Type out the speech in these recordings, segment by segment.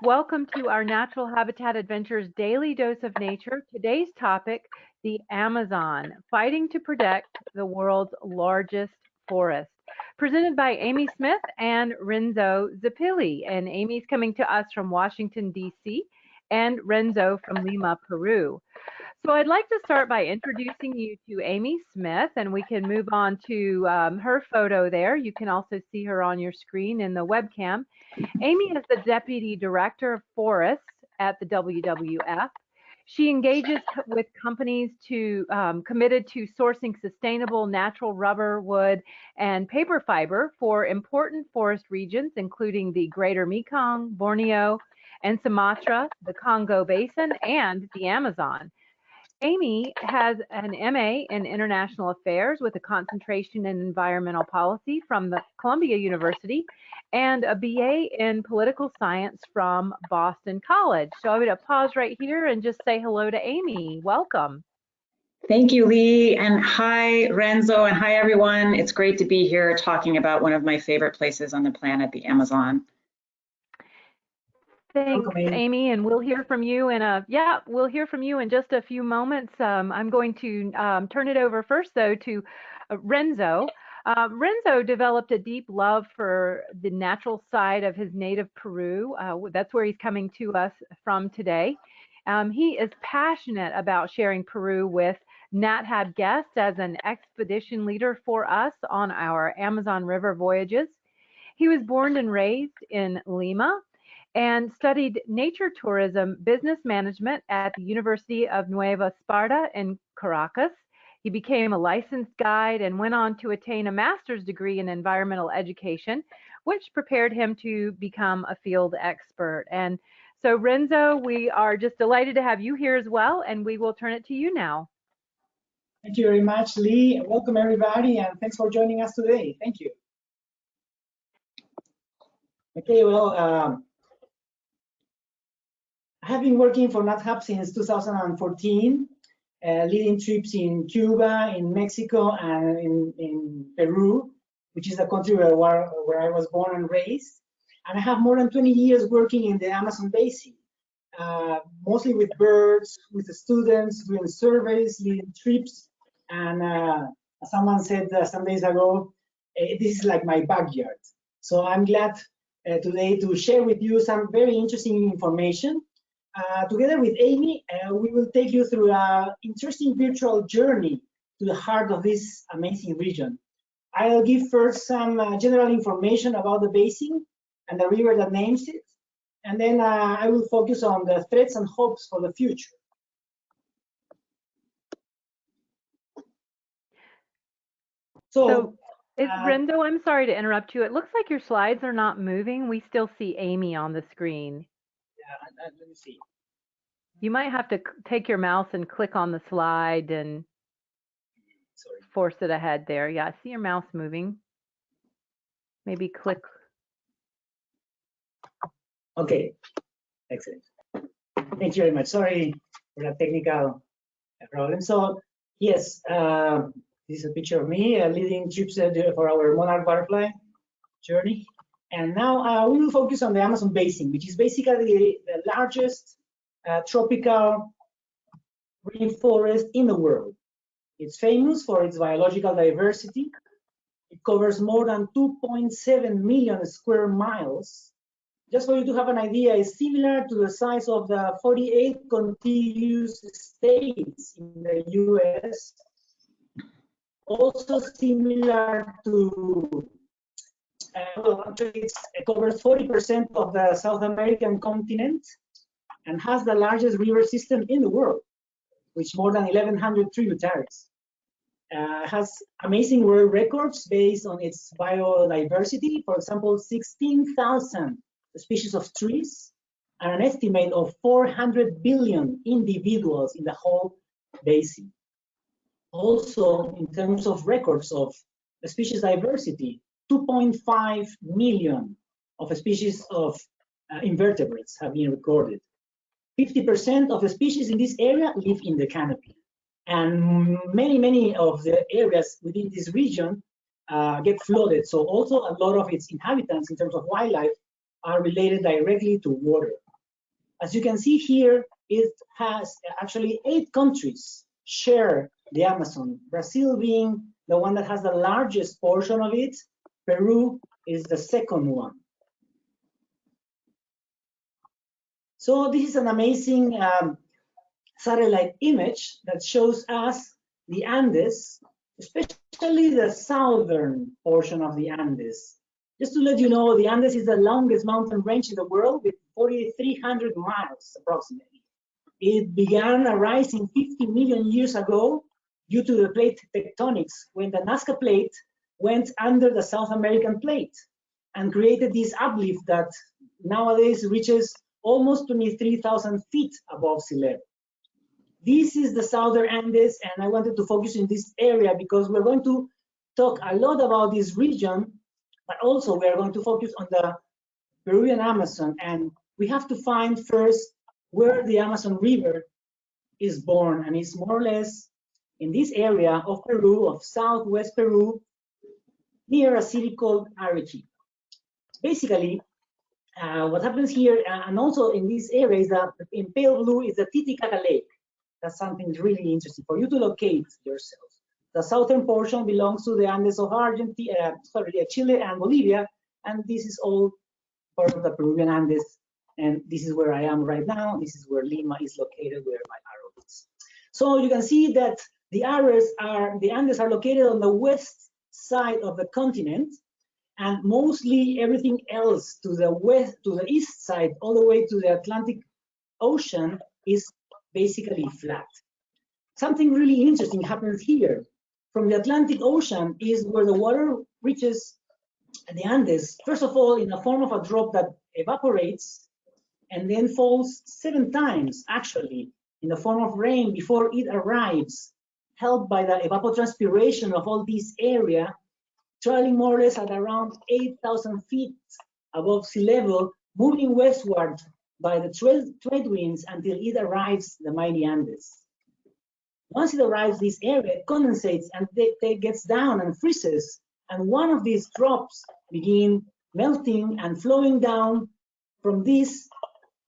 Welcome to our Natural Habitat Adventures Daily Dose of Nature. Today's topic, the Amazon, fighting to protect the world's largest forest. Presented by Amy Smith and Renzo Zappilli. And Amy's coming to us from Washington, D.C., and Renzo from Lima, Peru. So I'd like to start by introducing you to Amy Smith, and we can move on to her photo there. You can also see her on your screen in the webcam. Amy is the Deputy Director of Forests at the WWF. She engages with companies committed to sourcing sustainable natural rubber, wood, and paper fiber for important forest regions, including the Greater Mekong, Borneo, and Sumatra, the Congo Basin, and the Amazon. Amy has an MA in International Affairs with a concentration in Environmental Policy from the Columbia University and a BA in Political Science from Boston College. So I'm going to pause right here and just say hello to Amy. Welcome. Thank you, Lee, and hi, Renzo, and hi, everyone. It's great to be here talking about one of my favorite places on the planet, the Amazon. Thanks, Amy, and we'll hear from you in just a few moments. I'm going to turn it over first, though, to Renzo. Renzo developed a deep love for the natural side of his native Peru. That's where he's coming to us from today. He is passionate about sharing Peru with NatHab guests as an expedition leader for us on our Amazon River voyages. He was born and raised in Lima and studied nature tourism business management at the University of Nueva Esparta in Caracas. He became a licensed guide and went on to attain a master's degree in environmental education, which prepared him to become a field expert. And so, Renzo, we are just delighted to have you here as well, and we will turn it to you now. Thank you very much, Lee. Welcome, everybody, and thanks for joining us today. Thank you. Okay, well, I have been working for NatHab since 2014, leading trips in Cuba, in Mexico, and in Peru, which is the country where I was born and raised. And I have more than 20 years working in the Amazon Basin, mostly with birds, with the students, doing surveys, leading trips. And as someone said some days ago, this is like my backyard. So I'm glad today to share with you some very interesting information. Together with Amy, we will take you through an interesting virtual journey to the heart of this amazing region. I'll give first some general information about the basin and the river that names it, and then I will focus on the threats and hopes for the future. So Renzo, I'm sorry to interrupt you. It looks like your slides are not moving. We still see Amy on the screen. Yeah, let me see. You might have to take your mouse and click on the slide and force it ahead there. Yeah, I see your mouse moving. Maybe click. Okay, excellent. Thank you very much. Sorry for that technical problem. So yes, this is a picture of me leading trips for our monarch butterfly journey. And now we will focus on the Amazon Basin, which is basically the largest tropical rainforest in the world. It's famous for its biological diversity. It covers more than 2.7 million square miles. Just for you to have an idea, it's similar to the size of the 48 contiguous states in the US. Also similar to well, actually, it covers 40% of the South American continent and has the largest river system in the world, with more than 1,100 tributaries. Has amazing world records based on its biodiversity. For example, 16,000 species of trees and an estimate of 400 billion individuals in the whole basin. Also, in terms of records of species diversity, 2.5 million of species of invertebrates have been recorded. 50% of the species in this area live in the canopy. And many of the areas within this region get flooded. So also a lot of its inhabitants in terms of wildlife are related directly to water. As you can see here, it has actually 8 countries share the Amazon, Brazil being the one that has the largest portion of it. Peru is the second one. So this is an amazing satellite image that shows us the Andes, especially the southern portion of the Andes. Just to let you know, the Andes is the longest mountain range in the world with 4,300 miles approximately. It began arising 50 million years ago due to the plate tectonics when the Nazca plate went under the South American plate and created this uplift that nowadays reaches almost 23,000 feet above sea level. This is the southern Andes, and I wanted to focus in this area because we're going to talk a lot about this region, but also we are going to focus on the Peruvian Amazon, and we have to find first where the Amazon River is born, and it's more or less in this area of Peru, of southwest Peru, near a city called Arequipa. Basically, what happens here, and also in this area, is that in pale blue is the Titicaca Lake. That's something really interesting for you to locate yourself. The southern portion belongs to the Andes of Argentina, Chile and Bolivia, and this is all part of the Peruvian Andes. And this is where I am right now. This is where Lima is located, where my arrow is. So you can see that the Andes are located on the west side of the continent, and mostly everything else to the west, to the east side, all the way to the Atlantic Ocean is basically flat. Something really interesting happens here. From the Atlantic Ocean is where the water reaches the Andes, first of all, in the form of a drop that evaporates and then falls 7 times, actually, in the form of rain before it arrives, helped by the evapotranspiration of all this area, traveling more or less at around 8,000 feet above sea level, moving westward by the trade winds until it arrives the mighty Andes. Once it arrives this area, it condensates and it gets down and freezes, and one of these drops begin melting and flowing down from this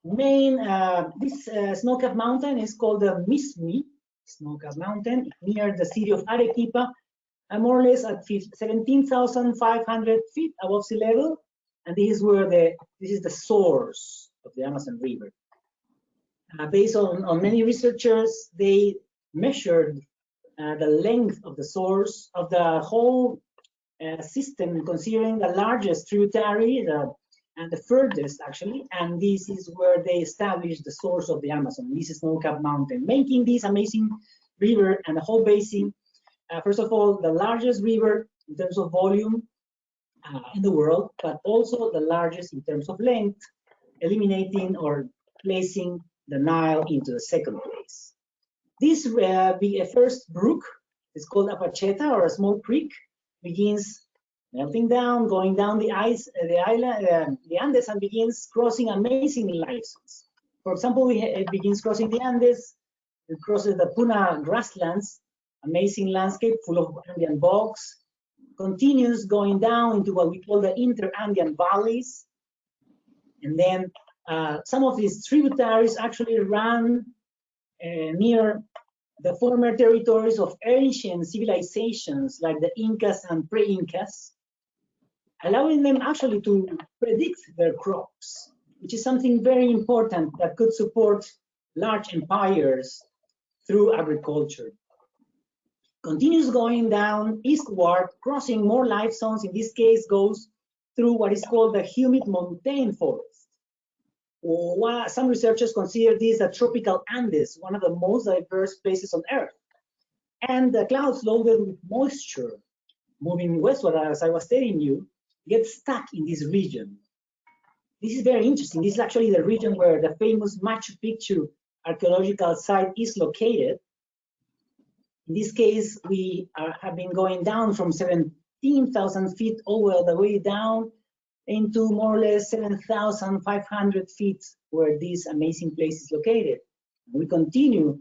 main, snow-capped mountain is called the Mismi snow-capped mountain near the city of Arequipa, and more or less at 17,500 feet above sea level, and this is where this is the source of the Amazon River. Based on many researchers, they measured the length of the source of the whole system, considering the largest tributary and the furthest actually, and this is where they established the source of the Amazon, this is snow-capped mountain, making this amazing river and the whole basin, first of all, the largest river in terms of volume in the world, but also the largest in terms of length, eliminating or placing the Nile into the second place. This first brook is called a pacheta, or a small creek, begins melting down, going down the Andes, and begins crossing amazing life zones. For example, it begins crossing the Andes, it crosses the Puna grasslands, amazing landscape full of Andean bogs, continues going down into what we call the inter-Andean valleys, and then some of these tributaries actually run near the former territories of ancient civilizations like the Incas and pre-Incas, allowing them actually to predict their crops, which is something very important that could support large empires through agriculture. Continues going down eastward, crossing more life zones, in this case goes through what is called the Humic montane forest. Some researchers consider this a tropical Andes, one of the most diverse places on Earth. And the clouds loaded with moisture, moving westward, as I was telling you, get stuck in this region. This is very interesting. This is actually the region where the famous Machu Picchu archaeological site is located. In this case, we have been going down from 17,000 feet all the way down into more or less 7,500 feet where this amazing place is located. We continue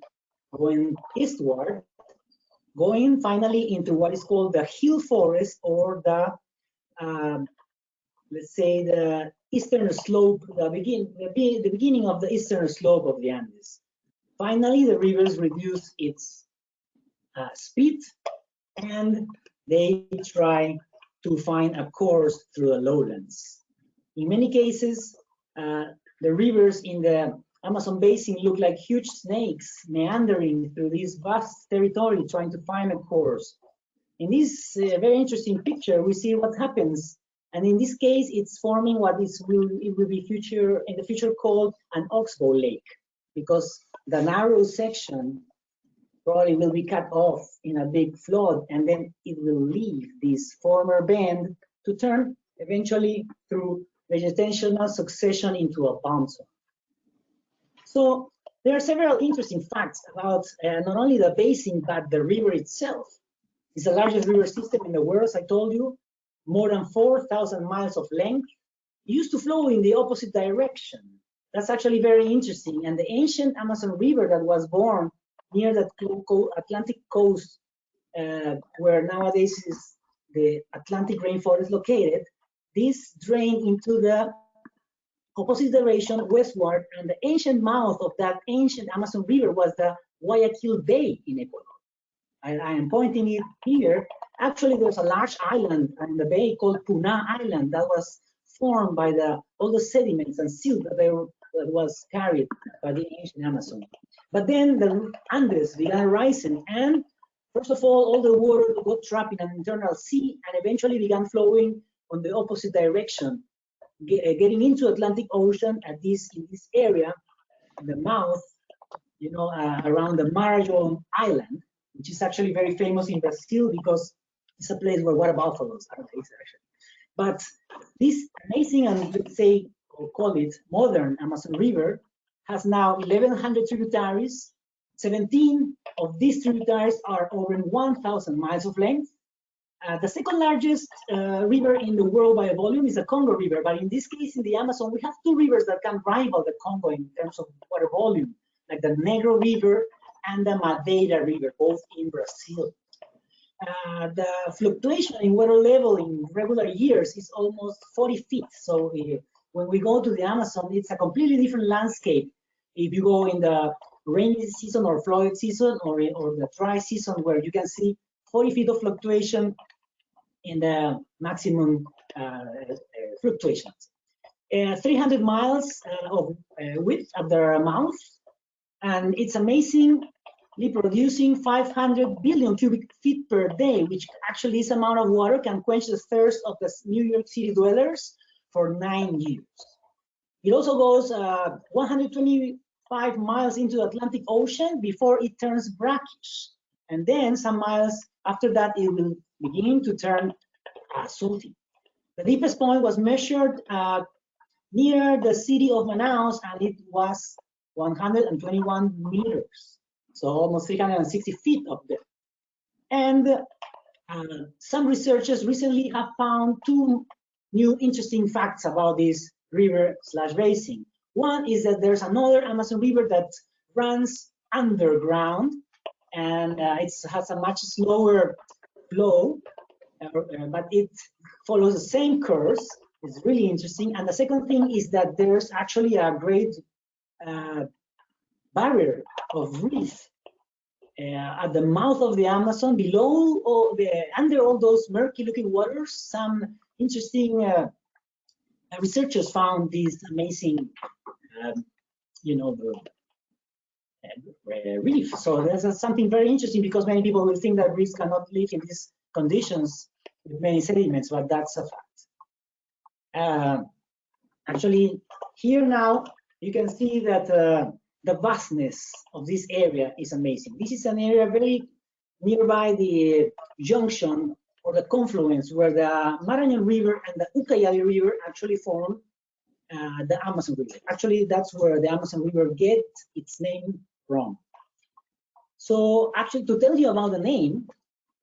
going eastward, going finally into what is called the hill forest, or the, let's say, the eastern slope, the beginning of the eastern slope of the Andes. Finally, the rivers reduce its speed, and they try to find a course through the lowlands. In many cases, the rivers in the Amazon basin look like huge snakes meandering through this vast territory trying to find a course. In this very interesting picture, we see what happens. And in this case, it's forming what will be in the future called an oxbow lake, because the narrow section probably will be cut off in a big flood, and then it will leave this former bend to turn eventually through vegetational succession into a palm zone. So there are several interesting facts about not only the basin, but the river itself. It's the largest river system in the world, as I told you, more than 4,000 miles of length. It used to flow in the opposite direction. That's actually very interesting. And the ancient Amazon River that was born near the Atlantic coast, where nowadays is the Atlantic rainforest located, this drained into the opposite direction westward, and the ancient mouth of that ancient Amazon River was the Guayaquil Bay in Ecuador. I am pointing it here. Actually, there's a large island in the bay called Puna Island that was formed by all the sediments and silt that was carried by the ancient Amazon. But then the Andes began rising, and first of all the water got trapped in an internal sea and eventually began flowing on the opposite direction, getting into Atlantic Ocean in this area, the mouth, around the Marajon Island, which is actually very famous in Brazil because it's a place where water buffaloes are raised, actually. But this amazing and, let's say, or call it modern Amazon River has now 1,100 tributaries. 17 of these tributaries are over 1,000 miles of length. The second largest river in the world by volume is the Congo River, but in this case, in the Amazon, we have two rivers that can rival the Congo in terms of water volume, like the Negro River and the Madre River, both in Brazil. The fluctuation in water level in regular years is almost 40 feet. So when we go to the Amazon, it's a completely different landscape. If you go in the rainy season or flood season or the dry season, where you can see 40 feet of fluctuation in the maximum fluctuations. 300 miles of width at their mouth, and it's amazingly producing 500 billion cubic feet per day, which actually this amount of water can quench the thirst of the New York City dwellers for 9 years. It also goes 125 miles into the Atlantic Ocean before it turns brackish. And then some miles after that, it will begin to turn salty. The deepest point was measured near the city of Manaus, and it was 121 meters, so almost 360 feet up there. And some researchers recently have found two new interesting facts about this river/basin. One is that there's another Amazon River that runs underground, and it has a much slower flow, but it follows the same course. It's really interesting. And the second thing is that there's actually a great barrier of reef at the mouth of the Amazon, below under all those murky-looking waters. Some interesting researchers found these amazing, reef. So there's something very interesting, because many people will think that reefs cannot live in these conditions with many sediments, but that's a fact. Actually, here now you can see that the vastness of this area is amazing. This is an area very nearby the junction or the confluence where the Marañón River and the Ucayali River actually form the Amazon River. Actually, that's where the Amazon River gets its name from. So actually, to tell you about the name,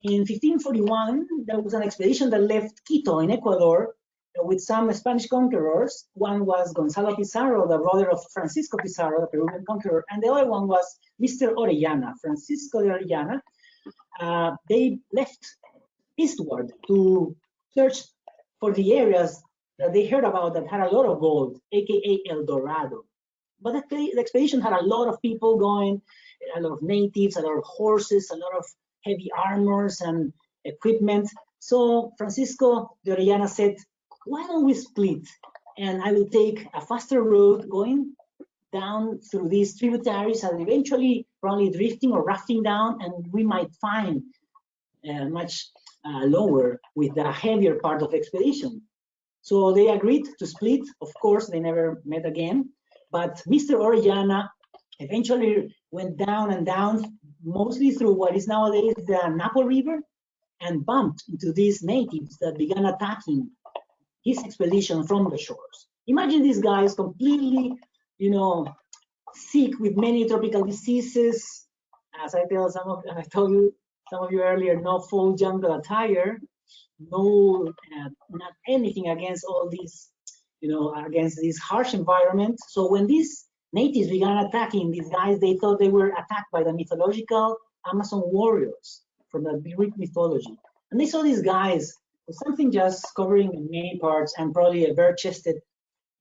in 1541, there was an expedition that left Quito in Ecuador with some Spanish conquerors. One was Gonzalo Pizarro, the brother of Francisco Pizarro, the Peruvian conqueror, and the other one was Mr. Orellana, Francisco de Orellana. They left eastward to search for the areas that they heard about that had a lot of gold, aka El Dorado. But the expedition had a lot of people going, a lot of natives, a lot of horses, a lot of heavy armors and equipment. So Francisco de Orellana said, why don't we split? And I will take a faster road going down through these tributaries and eventually probably drifting or rafting down, and we might find much lower with the heavier part of the expedition. So they agreed to split. Of course, they never met again. But Mr. Orellana eventually went down and down, mostly through what is nowadays the Napo River, and bumped into these natives that began attacking his expedition from the shores. Imagine these guys completely, sick with many tropical diseases. As I told you some of you earlier, no full jungle attire, no, not anything against all these, against this harsh environment. So when these natives began attacking these guys, they thought they were attacked by the mythological Amazon warriors from the Greek mythology. And they saw these guys with something just covering the main parts and probably a bare-chested,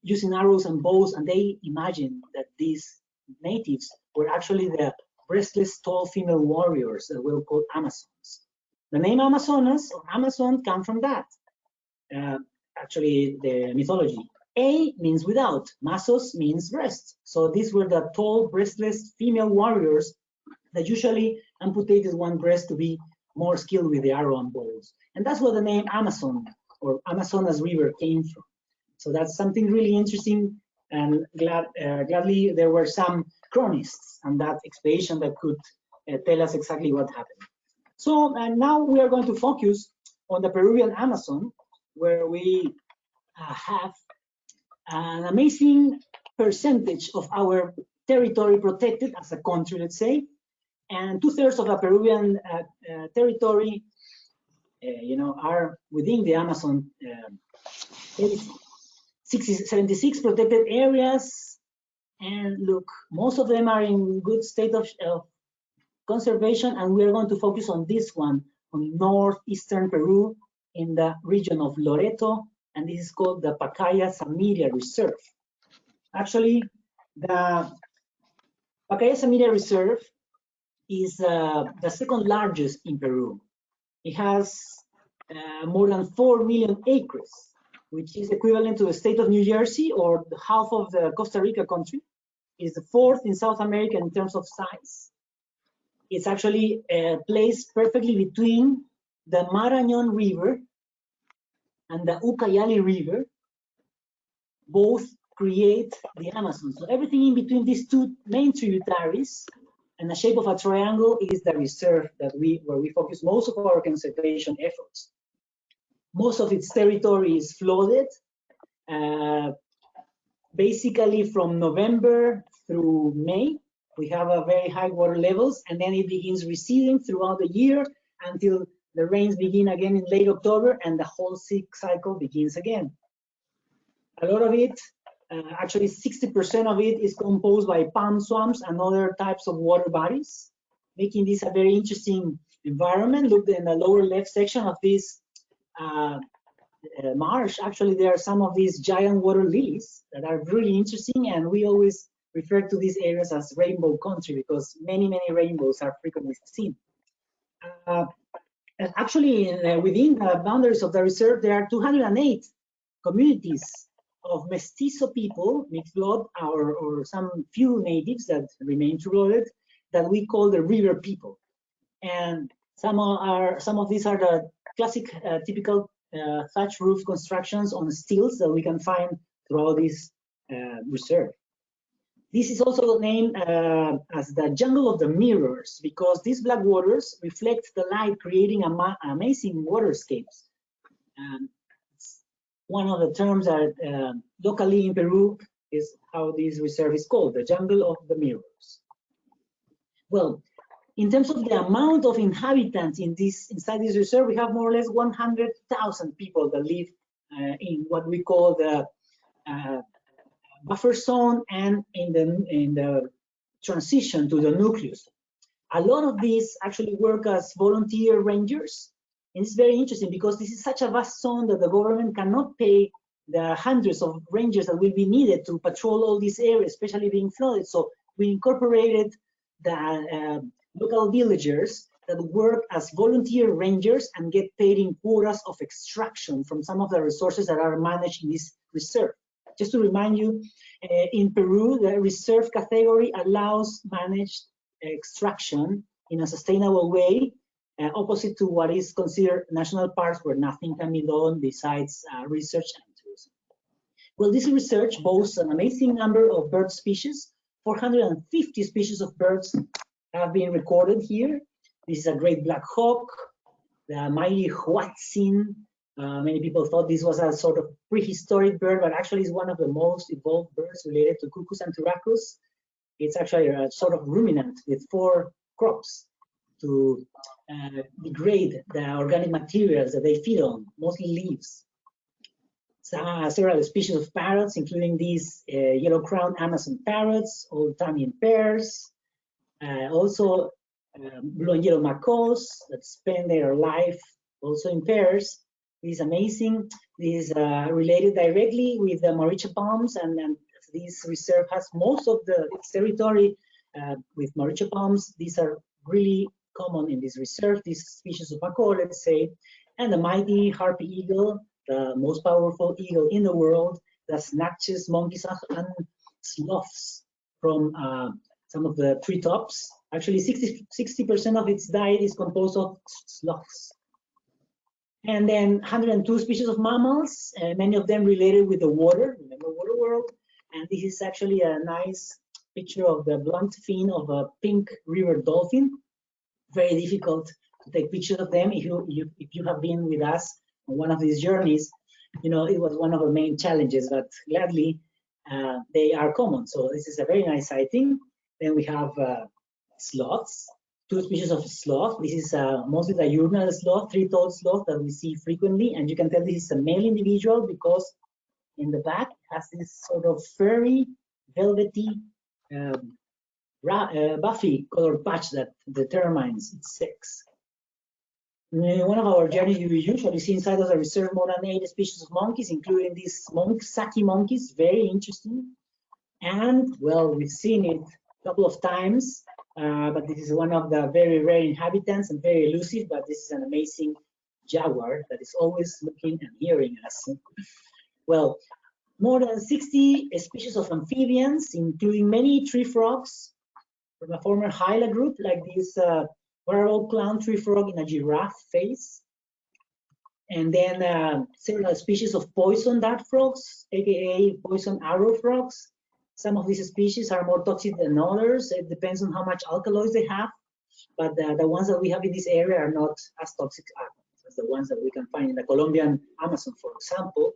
using arrows and bows, and they imagined that these natives were actually the breastless, tall female warriors that were called Amazons. The name Amazonas or Amazon comes from that. Actually, the mythology. A means without, Masos means breast. So these were the tall, breastless female warriors that usually amputated one breast to be more skilled with the arrow and bows. And that's where the name Amazon or Amazonas River came from. So that's something really interesting, and gladly there were some chronists on that expedition that could tell us exactly what happened. So now we are going to focus on the Peruvian Amazon, where we have an amazing percentage of our territory protected as a country, let's say, and 2/3 of the Peruvian territory, are within the Amazon. 76 protected areas, and look, most of them are in good state of conservation, and we are going to focus on this one, on northeastern Peru, in the region of Loreto, and this is called the Pacaya-Samiria Reserve. Actually, the Pacaya-Samiria Reserve is the second largest in Peru. It has more than 4 million acres, which is equivalent to the state of New Jersey or half of the Costa Rica country. It's the 4th in South America in terms of size. It's actually placed perfectly between the Marañón River and the Ucayali River. Both create the Amazon. So everything in between these two main tributaries and the shape of a triangle is the reserve that where we focus most of our conservation efforts. Most of its territory is flooded, basically from November through May. We have a very high water levels, and then it begins receding throughout the year until the rains begin again in late October, and the whole cycle begins again. A lot of it, actually 60% of it, is composed by palm swamps and other types of water bodies, making this a very interesting environment. Look in the lower left section of this marsh. Actually, there are some of these giant water lilies that are really interesting, and we always refer to these areas as rainbow country because many, many rainbows are frequently seen. Actually, within the boundaries of the reserve, there are 208 communities of mestizo people, mixed blood, or some few natives that remain true-blooded, that we call the river people. And some of these are the classic, typical thatch roof constructions on stilts that we can find throughout this reserve. This is also named as the jungle of the mirrors because these black waters reflect the light, creating amazing waterscapes. One of the terms that locally in Peru is how this reserve is called, the jungle of the mirrors. Well, in terms of the amount of inhabitants inside this reserve, we have more or less 100,000 people that live in what we call the buffer zone and in the transition to the nucleus. A lot of these actually work as volunteer rangers, and it's very interesting because this is such a vast zone that the government cannot pay the hundreds of rangers that will be needed to patrol all these areas, especially being flooded. So we incorporated the local villagers that work as volunteer rangers and get paid in quotas of extraction from some of the resources that are managed in this reserve. Just to remind you, in Peru, the reserve category allows managed extraction in a sustainable way, opposite to what is considered national parks where nothing can be done besides research and tourism. Well, this research boasts an amazing number of bird species. 450 species of birds have been recorded here. This is a great black hawk, the mighty huatzin. Many people thought this was a sort of prehistoric bird, but actually is one of the most evolved birds related to cuckoos and turacos. It's actually a sort of ruminant with 4 crops to degrade the organic materials that they feed on, mostly leaves. Several species of parrots, including these yellow-crowned Amazon parrots, old Tamian pairs, also blue and yellow macaws that spend their life also in pairs. This is amazing. This is related directly with the moricha palms, and this reserve has most of its territory with moricha palms. These are really common in this reserve, these species of macaw, let's say, and the mighty harpy eagle, the most powerful eagle in the world, that snatches monkeys and sloths from some of the treetops. Actually, 60% of its diet is composed of sloths. And then 102 species of mammals, many of them related with the water, remember water world. And this is actually a nice picture of the blunt fin of a pink river dolphin. Very difficult to take pictures of them. If you have been with us on one of these journeys, you know, it was one of the main challenges, but gladly they are common. So this is a very nice sighting. Then we have sloths, 2 species of sloth. This is mostly the diurnal sloth, 3-toed sloth that we see frequently. And you can tell this is a male individual because in the back it has this sort of furry, velvety, buffy colored patch that determines its sex. In one of our journeys, we usually see inside of the reserve more than 8 species of monkeys, including these Saki monkeys, very interesting. And well, we've seen it a couple of times, but this is one of the very rare inhabitants and very elusive, but this is an amazing jaguar that is always looking and hearing us. Well, more than 60 species of amphibians, including many tree frogs from a former Hyla group, like this barrel clown tree frog in a giraffe face. And then several species of poison dart frogs, aka poison arrow frogs. Some of these species are more toxic than others. It depends on how much alkaloids they have, but the ones that we have in this area are not as toxic as the ones that we can find in the Colombian Amazon, for example.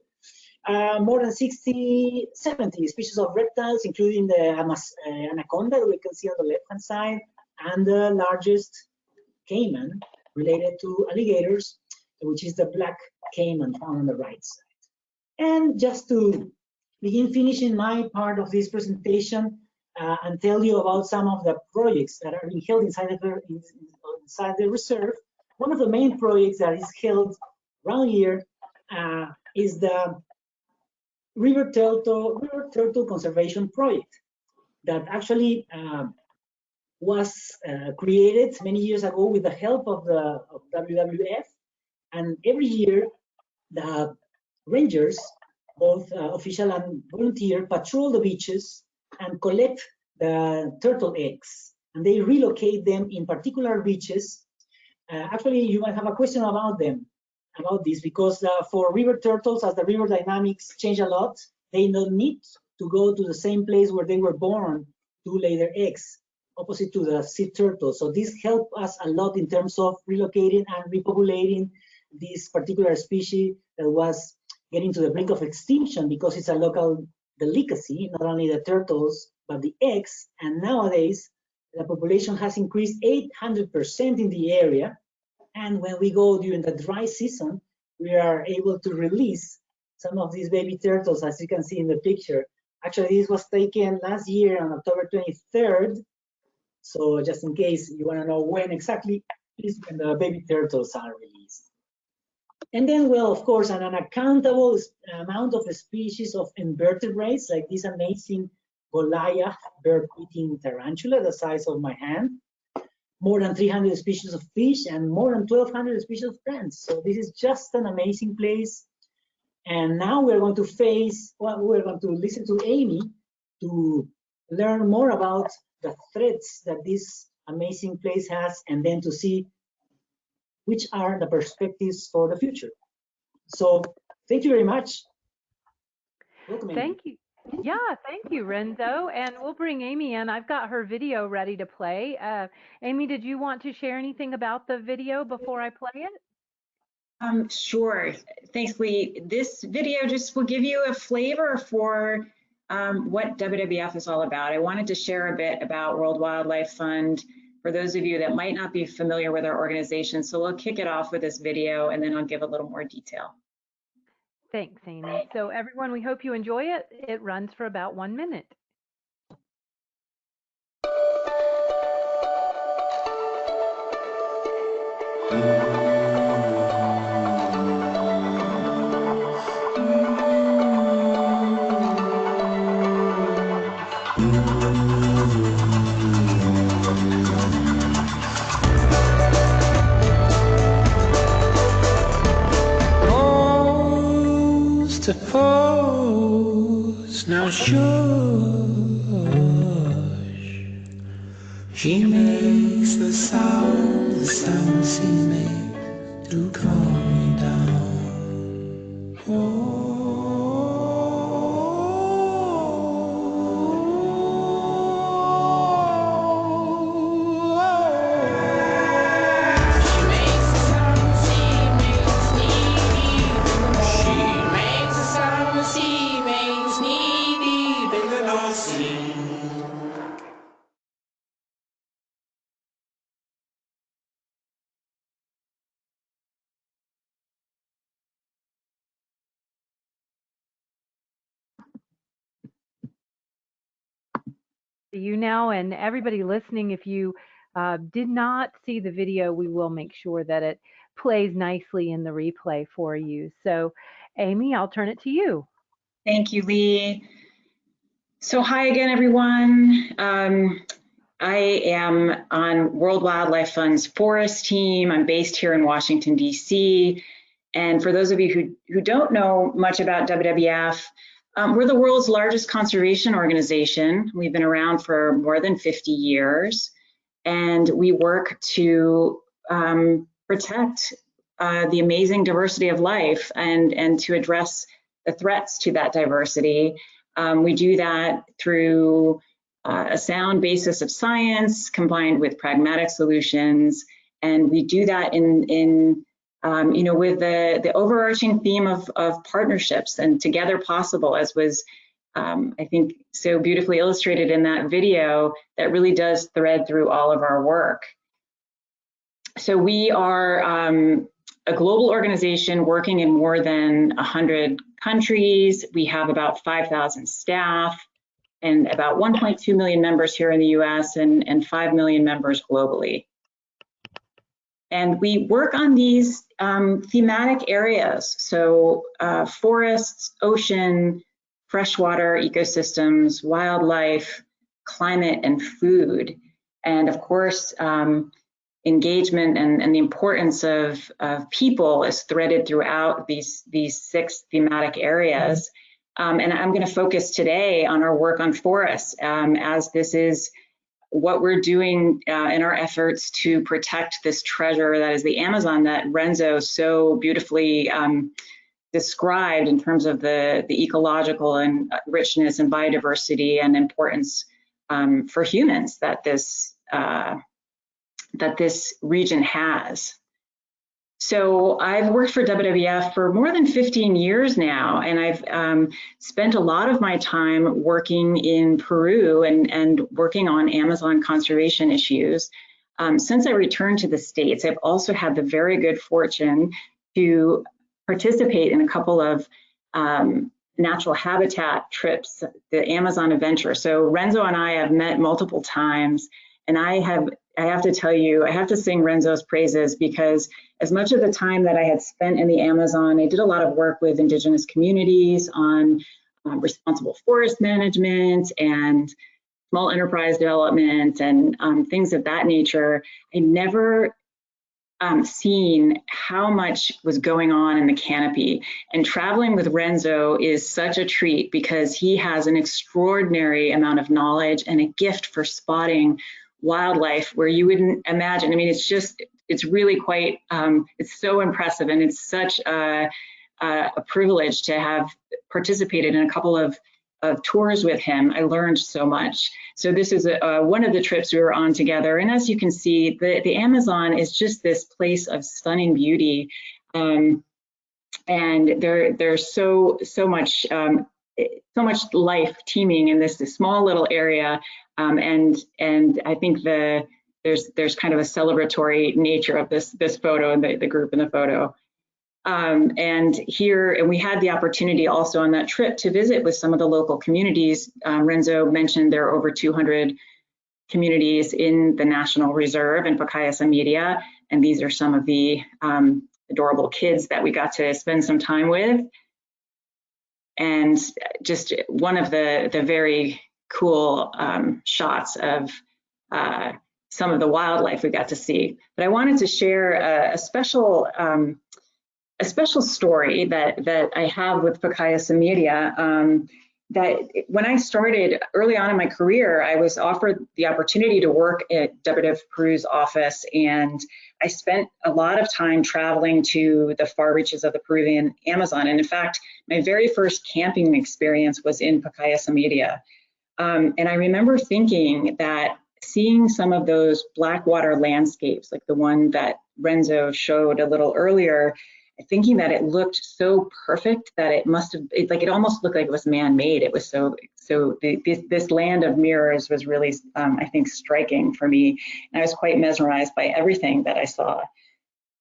More than 70 species of reptiles, including the anaconda that we can see on the left-hand side, and the largest caiman related to alligators, which is the black caiman found on the right side. And just to begin finishing my part of this presentation and tell you about some of the projects that are being held inside the reserve. One of the main projects that is held around here is the River Turtle Conservation Project that actually was created many years ago with the help of WWF, and every year the rangers, both official and volunteer, patrol the beaches and collect the turtle eggs, and they relocate them in particular beaches. Actually, you might have a question about this, because for river turtles, as the river dynamics change a lot, they don't need to go to the same place where they were born to lay their eggs, opposite to the sea turtle. So this helped us a lot in terms of relocating and repopulating this particular species that was getting to the brink of extinction because it's a local delicacy, not only the turtles, but the eggs. And nowadays, the population has increased 800% in the area. And when we go during the dry season, we are able to release some of these baby turtles, as you can see in the picture. Actually, this was taken last year on October 23rd. So just in case you want to know when exactly is when the baby turtles are released. And then, well, of course, an unaccountable amount of species of invertebrates, like this amazing Goliath bird-eating tarantula, the size of my hand, more than 300 species of fish, and more than 1,200 species of plants. So this is just an amazing place. And now we're going to we're going to listen to Amy to learn more about the threats that this amazing place has, and then to see which are the perspectives for the future. So thank you very much. Welcome, Amy. Thank you. Yeah, thank you, Renzo. And we'll bring Amy in. I've got her video ready to play. Amy, did you want to share anything about the video before I play it? Sure. Thanks, Lee. This video just will give you a flavor for what WWF is all about. I wanted to share a bit about World Wildlife Fund for those of you that might not be familiar with our organization. So we'll kick it off with this video, and then I'll give a little more detail. Thanks, Amy. So everyone, we hope you enjoy it. It runs for about 1 minute. To pose, now shush. She makes the sound she makes to calm me down. Oh. You now, and everybody listening, if you did not see the video, we will make sure that it plays nicely in the replay for you. So Amy, I'll turn it to you. Thank you, Lee. So hi again, everyone. I am on World Wildlife Fund's forest team. I'm based here in Washington, D.C. And for those of you who don't know much about WWF, we're the world's largest conservation organization. We've been around for more than 50 years, and we work to protect the amazing diversity of life and to address the threats to that diversity. We do that through a sound basis of science combined with pragmatic solutions, and we do that with the overarching theme of partnerships and together possible, as was, I think, so beautifully illustrated in that video, that really does thread through all of our work. So we are a global organization working in more than 100 countries. We have about 5,000 staff and about 1.2 million members here in the US and 5 million members globally. And we work on these thematic areas, so forests, ocean, freshwater ecosystems, wildlife, climate, and food. And of course, engagement and the importance of people is threaded throughout these 6 thematic areas. And I'm going to focus today on our work on forests, as this is what we're doing in our efforts to protect this treasure that is the Amazon, that Renzo so beautifully described in terms of the ecological and richness and biodiversity and importance for humans that this region has. So I've worked for WWF for more than 15 years now, and I've spent a lot of my time working in Peru and working on Amazon conservation issues. Since I returned to the States, I've also had the very good fortune to participate in a couple of natural habitat trips, the Amazon Adventure. So Renzo and I have met multiple times, and I have I have to tell you, I have to sing Renzo's praises, because as much of the time that I had spent in the Amazon, I did a lot of work with indigenous communities on responsible forest management and small enterprise development and things of that nature. I never seen how much was going on in the canopy. And traveling with Renzo is such a treat, because he has an extraordinary amount of knowledge and a gift for spotting wildlife where you wouldn't imagine. I mean, it's really quite, it's so impressive, and it's such a privilege to have participated in a couple of tours with him. I learned so much. So this is one of the trips we were on together. And as you can see, the Amazon is just this place of stunning beauty. And there's so much life teeming in this small little area. And I think there's kind of a celebratory nature of this photo and the group in the photo. And we had the opportunity also on that trip to visit with some of the local communities. Renzo mentioned there are over 200 communities in the National Reserve in Pacaya-Samiria, and these are some of the adorable kids that we got to spend some time with. And just one of the very cool shots of some of the wildlife we got to see. But I wanted to share a special story that I have with Pacaya-Samiria. That when I started early on in my career, I was offered the opportunity to work at WWF Peru's office, and I spent a lot of time traveling to the far reaches of the Peruvian Amazon. And in fact, my very first camping experience was in Pacaya-Samiria. And I remember thinking that seeing some of those blackwater landscapes, like the one that Renzo showed a little earlier, thinking that it looked so perfect that it must have, it almost looked like it was man-made. It was this land of mirrors was really, I think, striking for me. And I was quite mesmerized by everything that I saw.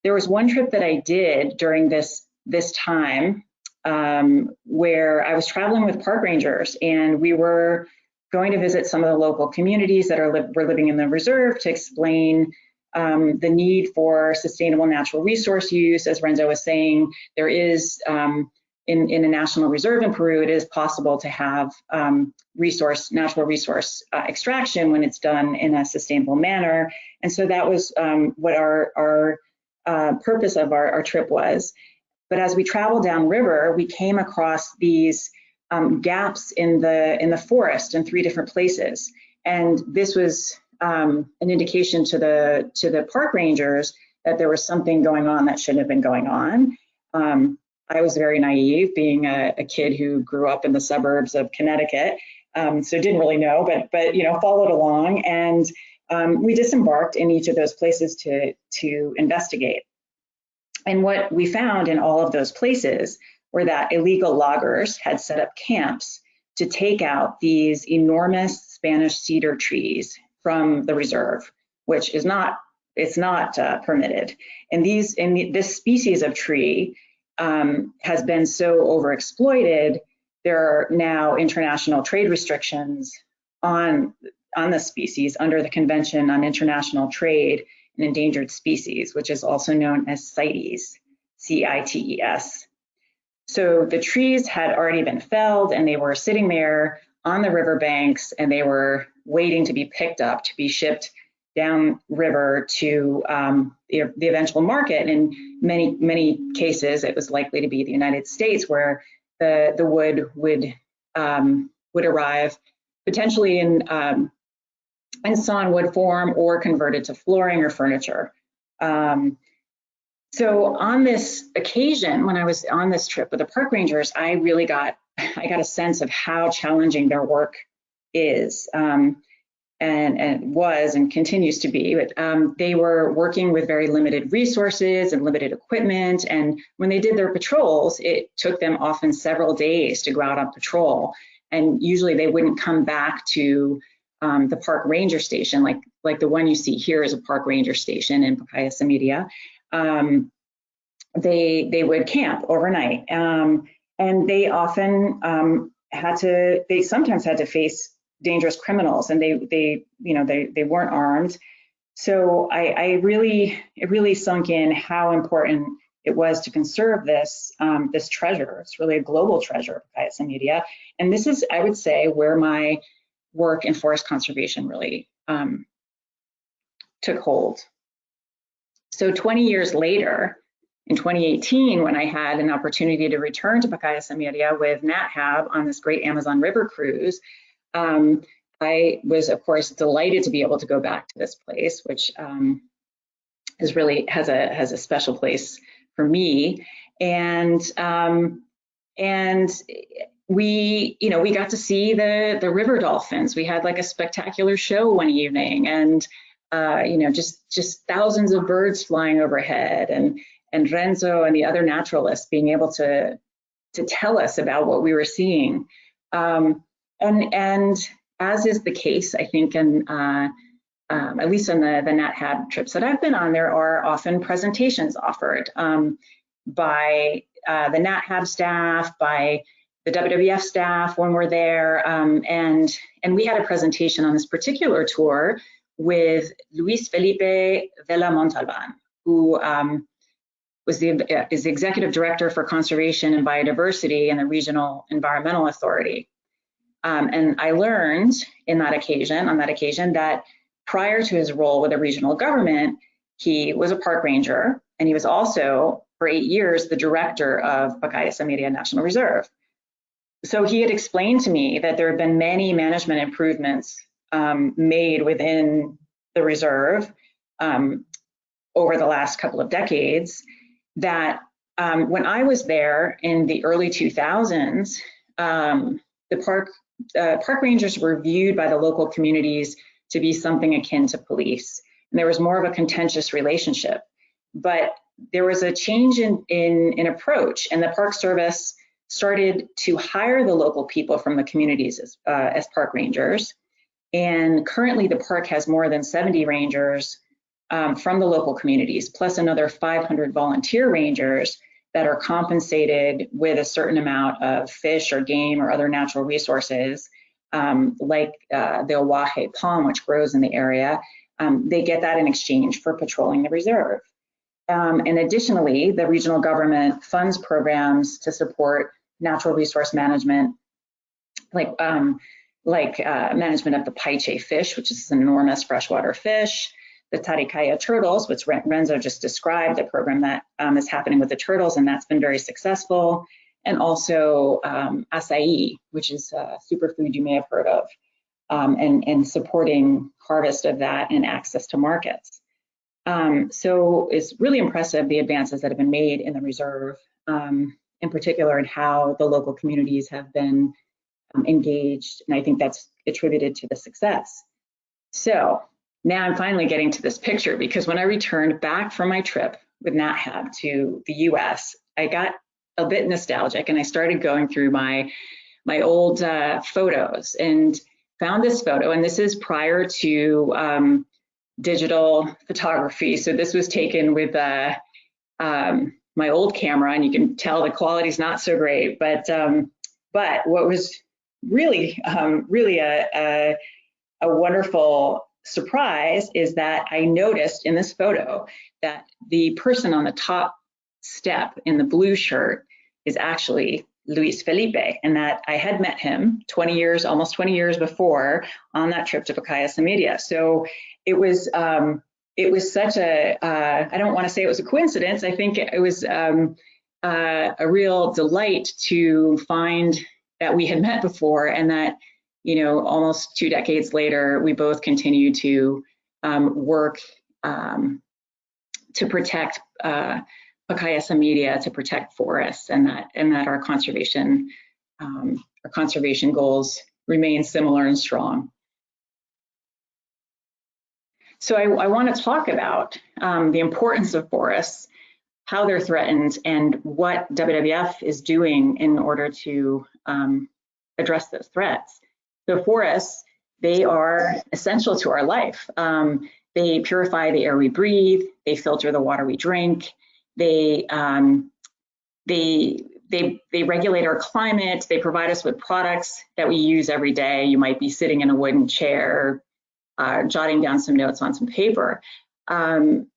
There was one trip that I did during this time where I was traveling with park rangers, and we were going to visit some of the local communities that were living in the reserve to explain the need for sustainable natural resource use. As Renzo was saying, there is, in a national reserve in Peru, it is possible to have natural resource extraction when it's done in a sustainable manner. And so that was what our purpose of our trip was. But as we traveled downriver, we came across these gaps in the forest in 3 different places. And this was an indication to the park rangers that there was something going on that shouldn't have been going on. I was very naive, being a kid who grew up in the suburbs of Connecticut, so didn't really know, but followed along, and we disembarked in each of those places to investigate. And what we found in all of those places were that illegal loggers had set up camps to take out these enormous Spanish cedar trees from the reserve, which is not permitted. And this species of tree has been so overexploited. There are now international trade restrictions on the species under the Convention on International Trade in Endangered Species, which is also known as CITES, CITES. So the trees had already been felled, and they were sitting there on the riverbanks, and they were waiting to be picked up to be shipped down river to the eventual market. In many cases, it was likely to be the United States, where the wood would arrive potentially in sawnwood form or converted to flooring or furniture. So on this occasion, when I was on this trip with the park rangers, I got a sense of how challenging their work is, and was and continues to be. But they were working with very limited resources and limited equipment, and when they did their patrols, it took them often several days to go out on patrol, and usually they wouldn't come back to the park ranger station, like the one you see here is a park ranger station in Pacaya-Samiria. They would camp overnight, and they often sometimes had to face dangerous criminals, and they weren't armed. So it really sunk in how important it was to conserve this this treasure. It's really a global treasure, Pacaya-Samiria. And this is, I would say, where my work in forest conservation really took hold. So 20 years later, in 2018, when I had an opportunity to return to Pacaya-Samiria with NatHab on this great Amazon River cruise, I was, of course, delighted to be able to go back to this place, which is really has a special place for me. And we got to see the river dolphins. We had like a spectacular show one evening, and just thousands of birds flying overhead, and Renzo and the other naturalists being able to tell us about what we were seeing. And as is the case, I think, in at least on the NatHab trips that I've been on, there are often presentations offered by the NatHab staff, by the WWF staff when we're there, and we had a presentation on this particular tour with Luis Felipe Vela Montalban, who is the executive director for conservation and biodiversity in the Regional Environmental Authority. And I learned on that occasion that prior to his role with the regional government, he was a park ranger, and he was also, for 8 years, the director of Pacaya-Samiria National Reserve. So he had explained to me that there have been many management improvements made within the reserve over the last couple of decades, that when I was there in the early 2000s, the park rangers were viewed by the local communities to be something akin to police. And there was more of a contentious relationship. But there was a change in approach, and the Park Service started to hire the local people from the communities as park rangers. And currently the park has more than 70 rangers from the local communities, plus another 500 volunteer rangers that are compensated with a certain amount of fish or game or other natural resources, like the Oahe palm, which grows in the area. They get that in exchange for patrolling the reserve. And additionally, the regional government funds programs to support natural resource management, like management of the paiche fish, which is an enormous freshwater fish, the taricaya turtles, which Renzo just described, the program that is happening with the turtles, and that's been very successful, and also acai, which is a superfood you may have heard of, and supporting harvest of that and access to markets. So it's really impressive, the advances that have been made in the reserve, in particular, and how the local communities have been engaged, and I think that's attributed to the success. So now I'm finally getting to this picture, because when I returned back from my trip with NatHab to the US, I got a bit nostalgic, and I started going through my old photos and found this photo, and this is prior to digital photography. So this was taken with my old camera, and you can tell the quality's not so great, but what was really a wonderful surprise is that I noticed in this photo that the person on the top step in the blue shirt is actually Luis Felipe, and that I had met him almost 20 years before on that trip to Pacaya-Samiria. So it was such a, I don't want to say it was a coincidence. I think it was a real delight to find that we had met before, and that, almost 2 decades later, we both continue to work to protect Pacaya-Samiria, to protect forests, and that our conservation goals remain similar and strong. So I want to talk about the importance of forests, how they're threatened, and what WWF is doing in order to address those threats. So forests, they are essential to our life. They purify the air we breathe. They filter the water we drink. They regulate our climate. They provide us with products that we use every day. You might be sitting in a wooden chair, jotting down some notes on some paper. And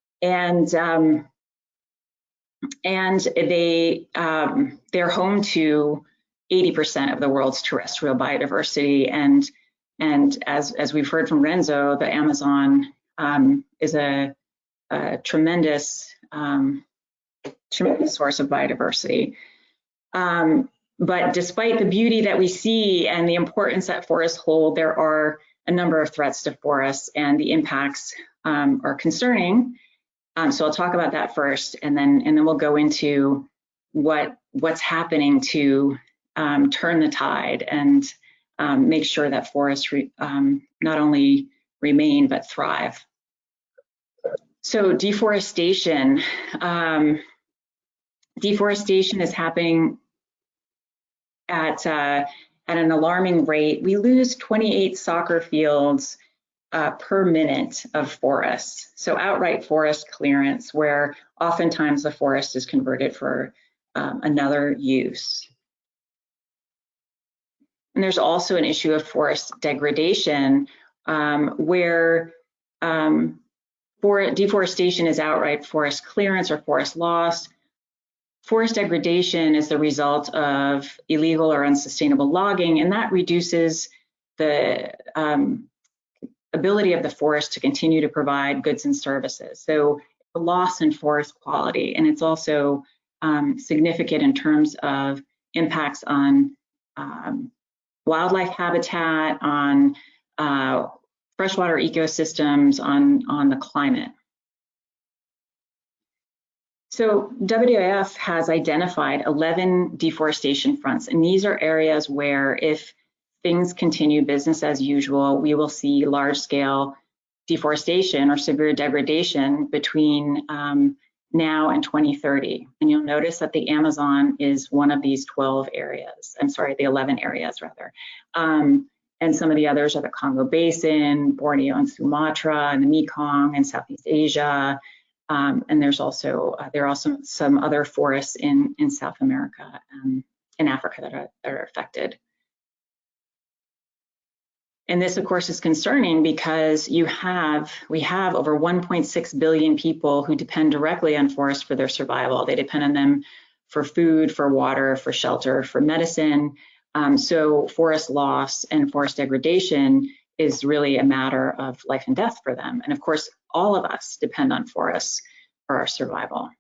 they're home to 80% of the world's terrestrial biodiversity. And as we've heard from Renzo, the Amazon is a tremendous source of biodiversity. But despite the beauty that we see and the importance that forests hold, there are a number of threats to forests, and the impacts are concerning. So I'll talk about that first, and then we'll go into what's happening to turn the tide and make sure that forests not only remain but thrive. So deforestation. Deforestation is happening at an alarming rate. We lose 28 soccer fields per minute of forests. So outright forest clearance, where oftentimes the forest is converted for another use. And there's also an issue of forest degradation, where deforestation is outright forest clearance or forest loss. Forest degradation is the result of illegal or unsustainable logging, and that reduces the ability of the forest to continue to provide goods and services. So a loss in forest quality, and it's also significant in terms of impacts on wildlife habitat, on freshwater ecosystems, on the climate. So WWF has identified 11 deforestation fronts, and these are areas where if things continue business as usual, we will see large-scale deforestation or severe degradation between now and 2030. And you'll notice that the Amazon is one of these 12 areas. I'm sorry, the 11 areas rather. And some of the others are the Congo Basin, Borneo and Sumatra, and the Mekong and Southeast Asia. And there are also some other forests in South America and in Africa that are affected. And this, of course, is concerning because we have over 1.6 billion people who depend directly on forests for their survival. They depend on them for food, for water, for shelter, for medicine. So forest loss and forest degradation is really a matter of life and death for them. And of course, all of us depend on forests for our survival.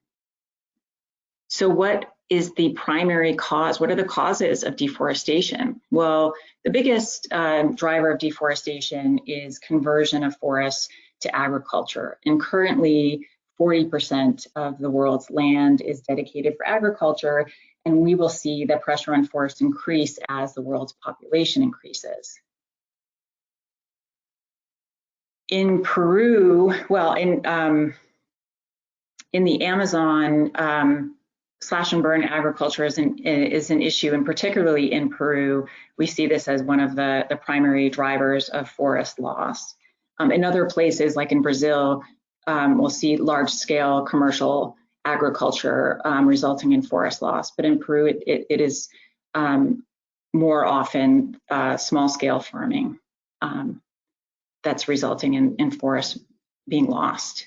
So what is the primary cause? What are the causes of deforestation? Well, the biggest driver of deforestation is conversion of forests to agriculture. And currently, 40% of the world's land is dedicated for agriculture, and we will see the pressure on forests increase as the world's population increases. In Peru, well, in the Amazon, slash and burn agriculture is an issue, and particularly in Peru, we see this as one of the primary drivers of forest loss. In other places, like in Brazil, we'll see large-scale commercial agriculture resulting in forest loss, but in Peru, it is more often small-scale farming that's resulting in forests being lost.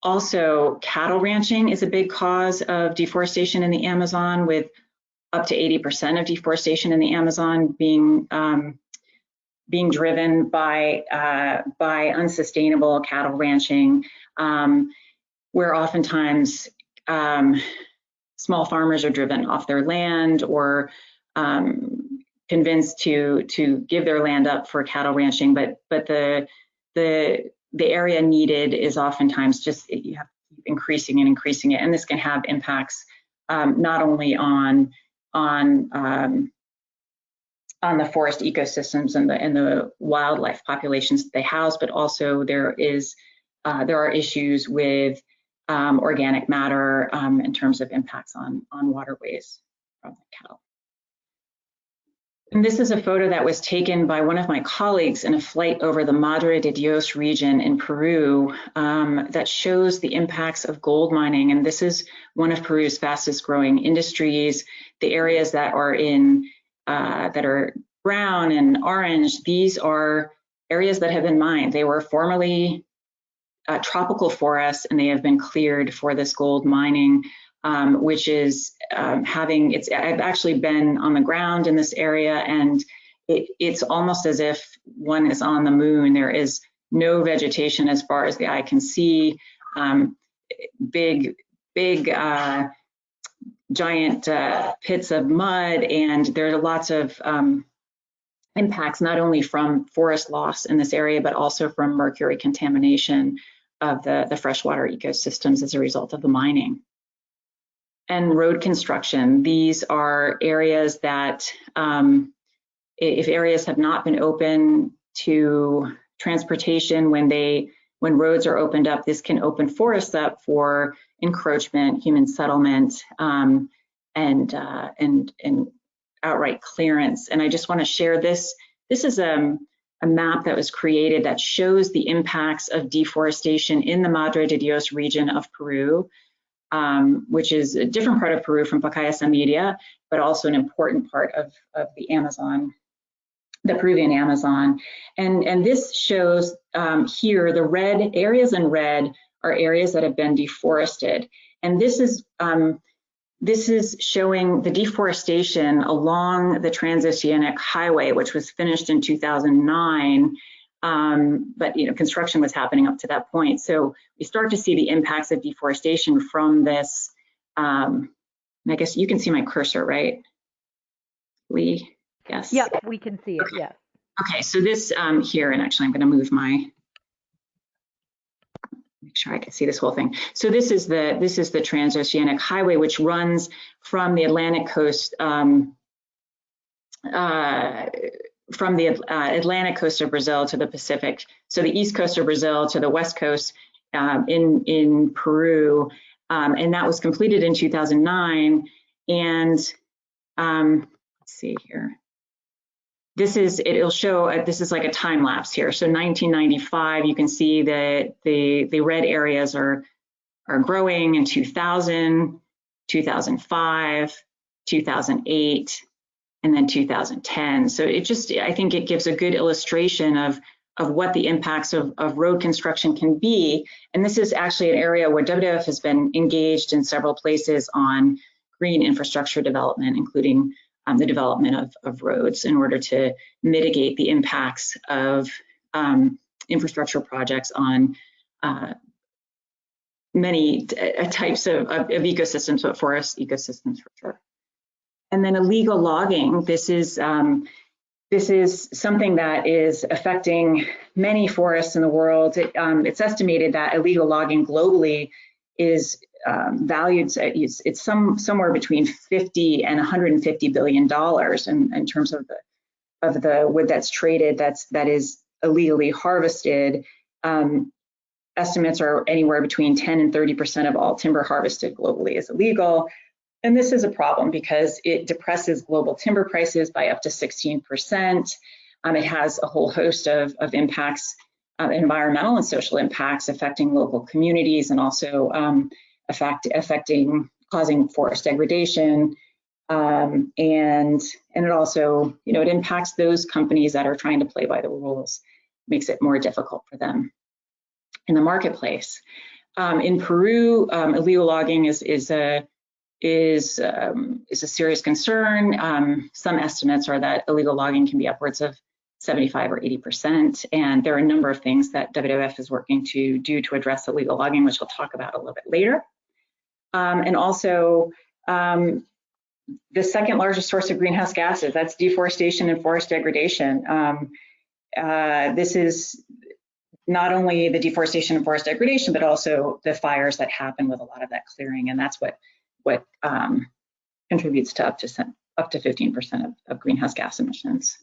Also, cattle ranching is a big cause of deforestation in the Amazon, with up to 80% of deforestation in the Amazon being driven by unsustainable cattle ranching, where oftentimes small farmers are driven off their land or convinced to give their land up for cattle ranching, but the area needed is oftentimes just, you have to keep increasing and increasing it, and this can have impacts not only on the forest ecosystems and the wildlife populations that they house, but also there are issues with organic matter in terms of impacts on waterways from the cattle. And this is a photo that was taken by one of my colleagues in a flight over the Madre de Dios region in Peru that shows the impacts of gold mining. And this is one of Peru's fastest growing industries. The areas that are that are brown and orange, these are areas that have been mined. They were formerly tropical forests, and they have been cleared for this gold mining, which is I've actually been on the ground in this area, and it's almost as if one is on the moon. There is no vegetation as far as the eye can see. Big giant pits of mud, and there are lots of impacts, not only from forest loss in this area, but also from mercury contamination of the freshwater ecosystems as a result of the mining. And road construction. These are areas that, if areas have not been open to transportation, when roads are opened up, this can open forests up for encroachment, human settlement, and outright clearance. And I just want to share this. This is a map that was created that shows the impacts of deforestation in the Madre de Dios region of Peru, which is a different part of Peru from Pacaya-Samiria, but also an important part of the Amazon, the Peruvian Amazon. And this shows here, the red areas in red are areas that have been deforested. And this is showing the deforestation along the Transoceanic Highway, which was finished in 2009. But construction was happening up to that point. So we start to see the impacts of deforestation from this. I guess you can see my cursor, right? Yes. Yeah, we can see it. Okay. Yes. Okay, so this here, and actually I'm going to move make sure I can see this whole thing. So this is the Transoceanic Highway, which runs from the Atlantic coast, Atlantic coast of Brazil to the Pacific. So the east coast of Brazil to the west coast in Peru, and that was completed in 2009. And let's see here. It'll show, this is like a time lapse here. So 1995, you can see that the red areas are growing in 2000, 2005, 2008, and then 2010. So I think it gives a good illustration of what the impacts of road construction can be. And this is actually an area where WWF has been engaged in several places on green infrastructure development, including the development of roads in order to mitigate the impacts of infrastructure projects on many types of ecosystems, but forest ecosystems for sure. And then illegal logging. This is something that is affecting many forests in the world. It's estimated that illegal logging globally is valued, it's somewhere between $50 and $150 billion in terms of the wood that's traded, that is illegally harvested. Estimates are anywhere between 10 and 30% of all timber harvested globally is illegal. And this is a problem because it depresses global timber prices by up to 16%. It has a whole host of impacts, environmental and social impacts affecting local communities, and also causing forest degradation. And it also, it impacts those companies that are trying to play by the rules, makes it more difficult for them in the marketplace. In Peru, illegal logging is a serious concern. Some estimates are that illegal logging can be upwards of 75 or 80%. And there are a number of things that WWF is working to do to address illegal logging, which we'll talk about a little bit later. And also, the second largest source of greenhouse gases, that's deforestation and forest degradation. This is not only the deforestation and forest degradation, but also the fires that happen with a lot of that clearing. And that's what contributes to up to 15% of greenhouse gas emissions.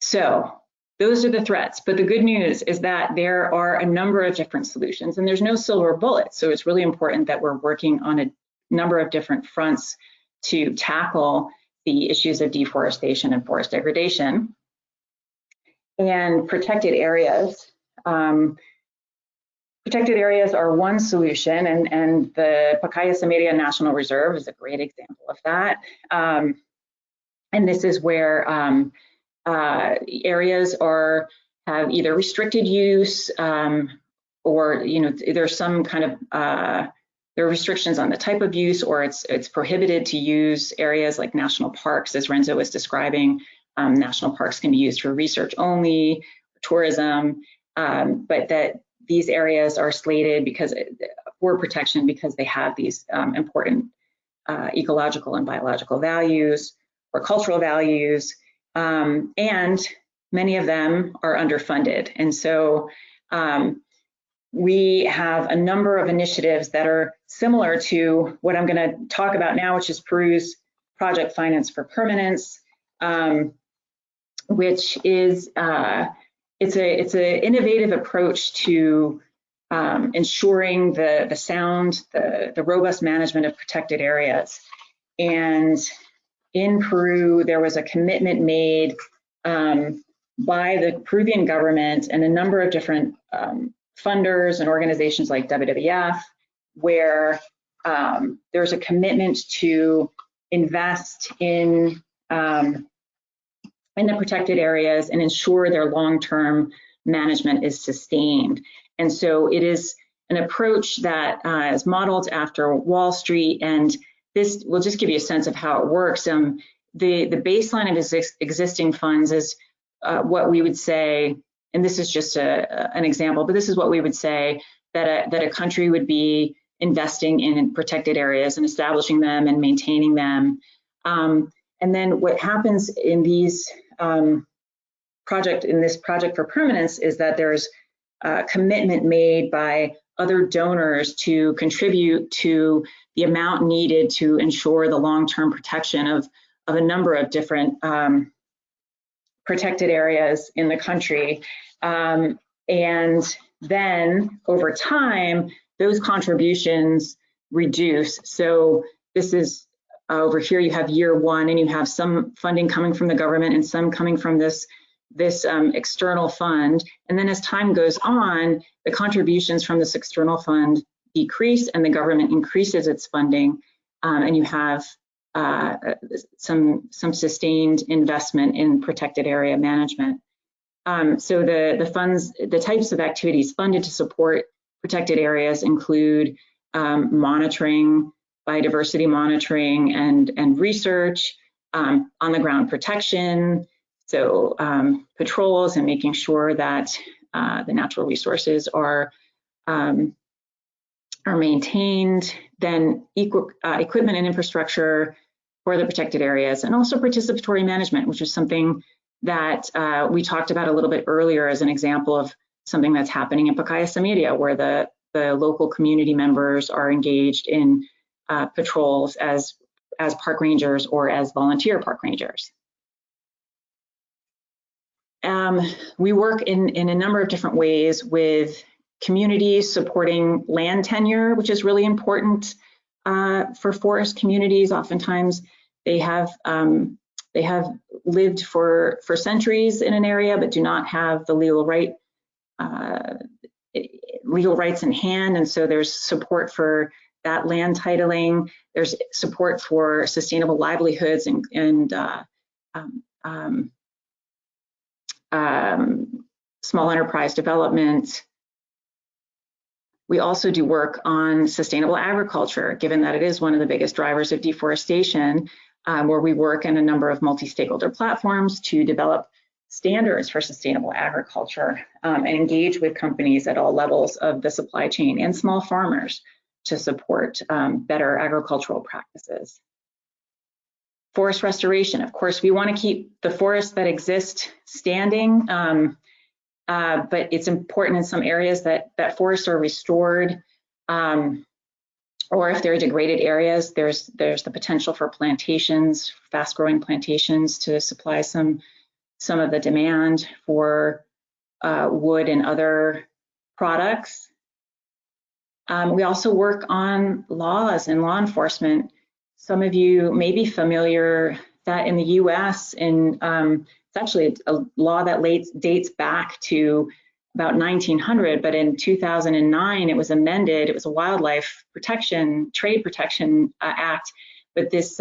So those are the threats. But the good news is that there are a number of different solutions, and there's no silver bullet. So it's really important that we're working on a number of different fronts to tackle the issues of deforestation and forest degradation. And protected areas. Protected areas are one solution, and the Pacaya-Samiria National Reserve is a great example of that. And this is where areas have either restricted use or, you know, there's some kind of there are restrictions on the type of use, or it's prohibited to use areas like national parks, as Renzo was describing. National parks can be used for research only, tourism, but that these areas are slated for protection because they have these important ecological and biological values or cultural values, and many of them are underfunded. And so we have a number of initiatives that are similar to what I'm going to talk about now, which is Peru's Project Finance for Permanence, which is it's an innovative approach to ensuring the robust management of protected areas. And in Peru, there was a commitment made by the Peruvian government and a number of different funders and organizations like WWF, where there's a commitment to invest in the protected areas and ensure their long-term management is sustained. And so it is an approach that is modeled after Wall Street, and this will just give you a sense of how it works. The baseline of existing funds is what we would say, and this is just an example, but this is what we would say that a country would be investing in protected areas and establishing them and maintaining them. And then what happens in these this project for permanence is that there's a commitment made by other donors to contribute to the amount needed to ensure the long-term protection of a number of different protected areas in the country. And then over time, those contributions reduce. So this is over here, you have year one, and you have some funding coming from the government and some coming from this external fund. And then as time goes on, the contributions from this external fund decrease and the government increases its funding, and you have some sustained investment in protected area management. So the types of activities funded to support protected areas include monitoring, biodiversity monitoring and research, on the ground protection, so patrols and making sure that the natural resources are maintained, then equipment and infrastructure for the protected areas, and also participatory management, which is something that we talked about a little bit earlier as an example of something that's happening in Pacaya-Samiria, where the local community members are engaged in patrols as park rangers or as volunteer park rangers. We work in a number of different ways with communities supporting land tenure, which is really important for forest communities. Oftentimes they have lived for centuries in an area but do not have the legal rights in hand, and so there's support for that land titling. There's support for sustainable livelihoods and small enterprise development. We also do work on sustainable agriculture, given that it is one of the biggest drivers of deforestation, where we work in a number of multi-stakeholder platforms to develop standards for sustainable agriculture and engage with companies at all levels of the supply chain and small farmers to support better agricultural practices. Forest restoration, of course, we want to keep the forests that exist standing, but it's important in some areas that forests are restored, or if they're degraded areas, there's the potential for plantations, fast-growing plantations, to supply some of the demand for wood and other products. We also work on laws and law enforcement. Some of you may be familiar that in the US, it's actually a law that dates back to about 1900, but in 2009 it was amended. It was a Wildlife Protection, Trade Protection Act, but this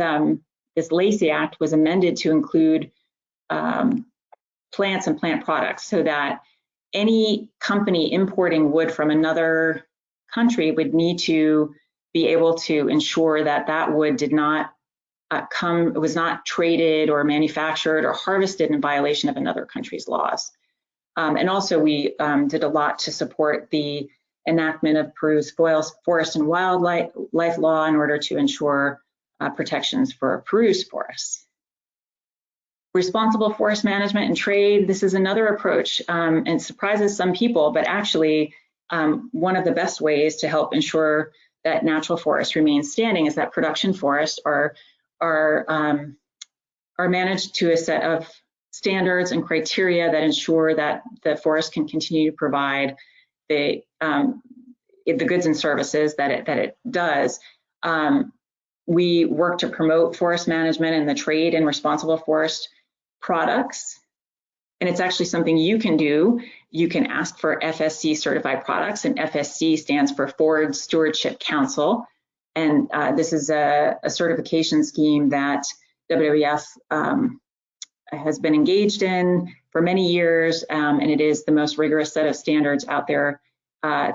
Lacey Act was amended to include plants and plant products, so that any company importing wood from another country would need to be able to ensure that that wood did not was not traded or manufactured or harvested in violation of another country's laws. And also we did a lot to support the enactment of Peru's forest and wildlife law in order to ensure protections for Peru's forests. Responsible forest management and trade, this is another approach, and surprises some people, but actually one of the best ways to help ensure that natural forests remain standing is that production forests are managed to a set of standards and criteria that ensure that the forest can continue to provide the goods and services that it does. We work to promote forest management and the trade in responsible forest products. And it's actually something you can do. You can ask for FSC certified products, and FSC stands for Forest Stewardship Council. And this is a certification scheme that WWF has been engaged in for many years, and it is the most rigorous set of standards out there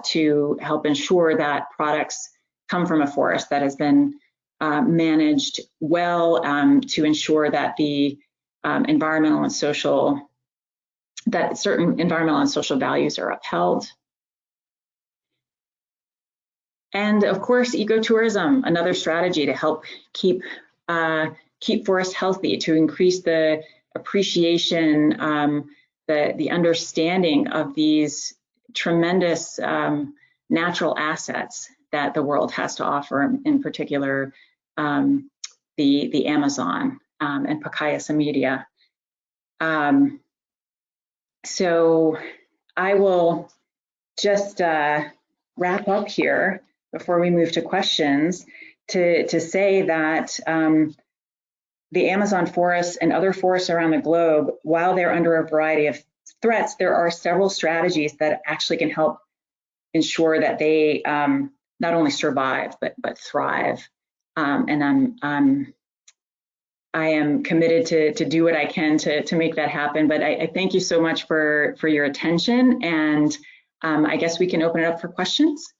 to help ensure that products come from a forest that has been managed well, to ensure that the environmental and social, that certain environmental and social values are upheld. And of course, ecotourism, another strategy to help keep forests healthy, to increase the appreciation, the understanding of these tremendous natural assets that the world has to offer, in particular the Amazon and Pacaya-Samiria. So I will just wrap up here before we move to questions to say that the Amazon forests and other forests around the globe, while they're under a variety of threats, there are several strategies that actually can help ensure that they not only survive but thrive. And I am committed to do what I can to make that happen. But I thank you so much for your attention, and I guess we can open it up for questions.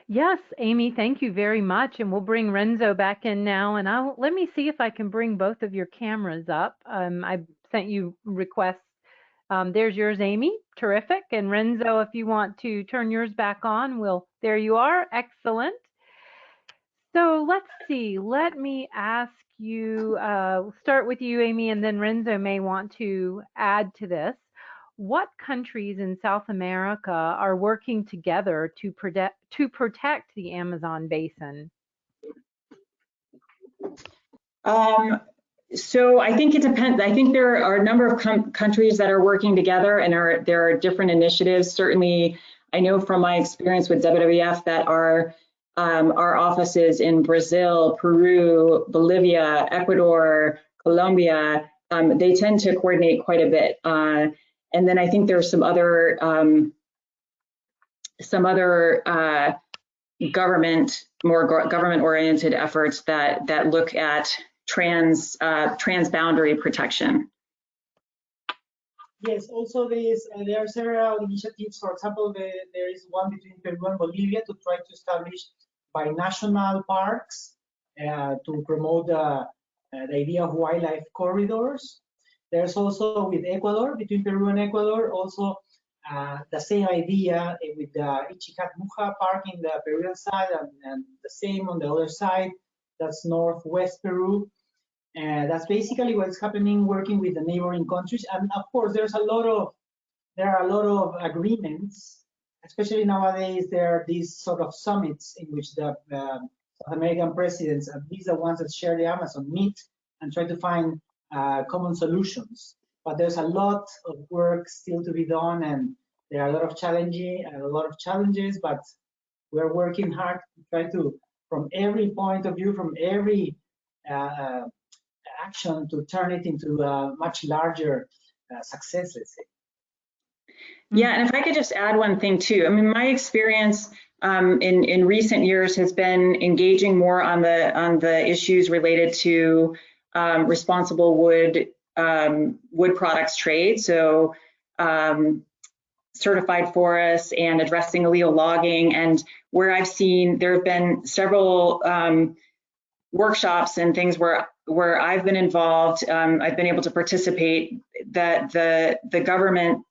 Yes, Amy, thank you very much. And we'll bring Renzo back in now. And let me see if I can bring both of your cameras up. I sent you requests. There's yours, Amy. Terrific. And Renzo, if you want to turn yours back on, there you are. Excellent. So let's see. Let me ask you, start with you, Amy, and then Renzo may want to add to this. What countries in South America are working together to protect the Amazon basin? So I think it depends. I think there are a number of countries that are working together, and there are different initiatives. Certainly, I know from my experience with WWF that our offices in Brazil, Peru, Bolivia, Ecuador, Colombia, they tend to coordinate quite a bit. And then I think there's some other government-oriented efforts that look at transboundary protection. Yes, also there are several initiatives. For example, there is one between Peru and Bolivia to try to establish binational parks to promote the idea of wildlife corridors. There's also with Ecuador, between Peru and Ecuador, also the same idea with the Ichicatmuja Park in the Peruvian side, and the same on the other side. That's northwest Peru. That's basically what's happening, working with the neighboring countries. And of course, there are a lot of agreements, especially nowadays. There are these sort of summits in which the South American presidents, at least the ones that share the Amazon, meet and try to find common solutions. But there's a lot of work still to be done, and there are a lot of challenges, but we're working hard to try to, from every point of view, from every action, to turn it into a much larger success, let's say. Yeah, and if I could just add one thing too. I mean, my experience in recent years has been engaging more on the issues related to responsible wood products trade. So certified forests and addressing illegal logging. And where I've seen, there have been several workshops and things where I've been involved, I've been able to participate, that the government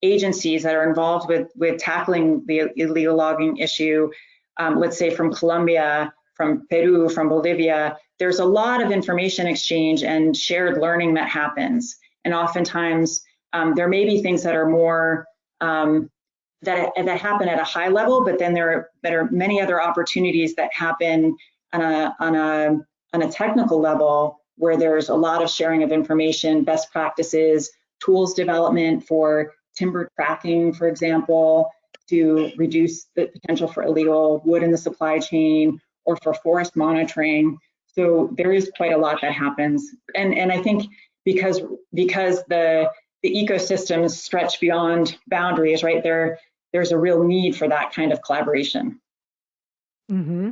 agencies that are involved with tackling the illegal logging issue, let's say from Colombia, from Peru, from Bolivia, there's a lot of information exchange and shared learning that happens. And oftentimes there may be things that are more that happen at a high level, but then there are many other opportunities that happen on a technical level, where there's a lot of sharing of information, best practices, tools development for timber tracking, for example, to reduce the potential for illegal wood in the supply chain, or for forest monitoring. So there is quite a lot that happens. And I think because the ecosystems stretch beyond boundaries, right, there's a real need for that kind of collaboration. Mm-hmm.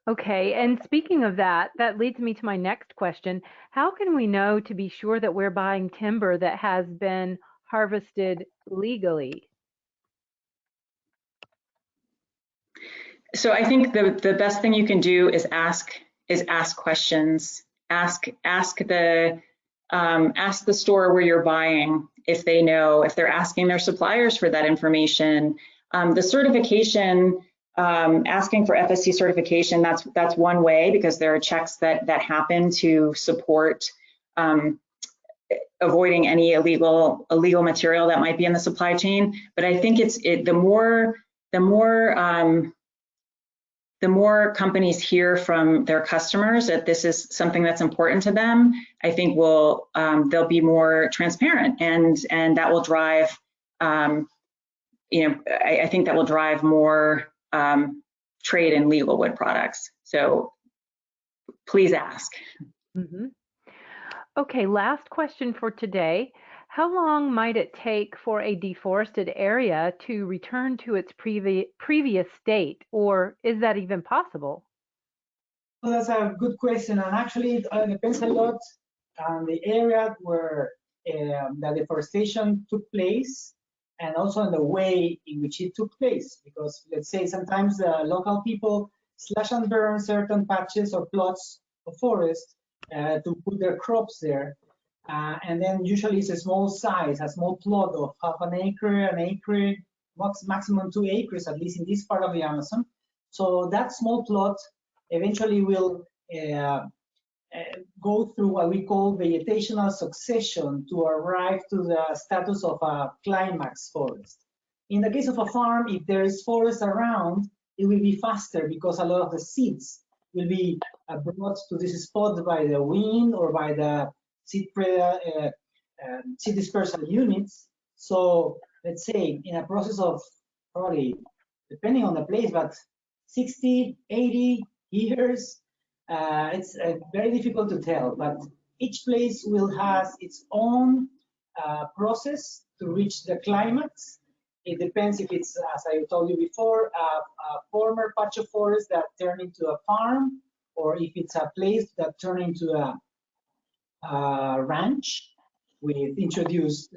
Okay, and speaking of that, that leads me to my next question. How can we know to be sure that we're buying timber that has been harvested legally? So I think the best thing you can do is ask questions. Ask the store where you're buying if they know, if they're asking their suppliers for that information. The certification, asking for FSC certification, that's one way, because there are checks that happen to support avoiding any illegal material that might be in the supply chain. But I think the more companies hear from their customers that this is something that's important to them, I think they'll be more transparent, and that will drive, I think that will drive more trade in legal wood products. So please ask. Mm-hmm. Okay, last question for today. How long might it take for a deforested area to return to its previous state, or is that even possible? Well, that's a good question, and actually it depends a lot on the area where the deforestation took place, and also on the way in which it took place. Because let's say sometimes the local people slash and burn certain patches or plots of forest to put their crops there. And then usually it's a small size, a small plot of half an acre, maximum 2 acres, at least in this part of the Amazon. So that small plot eventually will go through what we call vegetational succession to arrive to the status of a climax forest. In the case of a farm, if there is forest around, it will be faster, because a lot of the seeds will be brought to this spot by the wind or by the seed dispersal units. So let's say in a process of probably, depending on the place, but 60, 80 years, it's very difficult to tell, but each place will have its own process to reach the climax. It depends if it's, as I told you before, a former patch of forest that turned into a farm, or if it's a place that turned into a ranch with introduced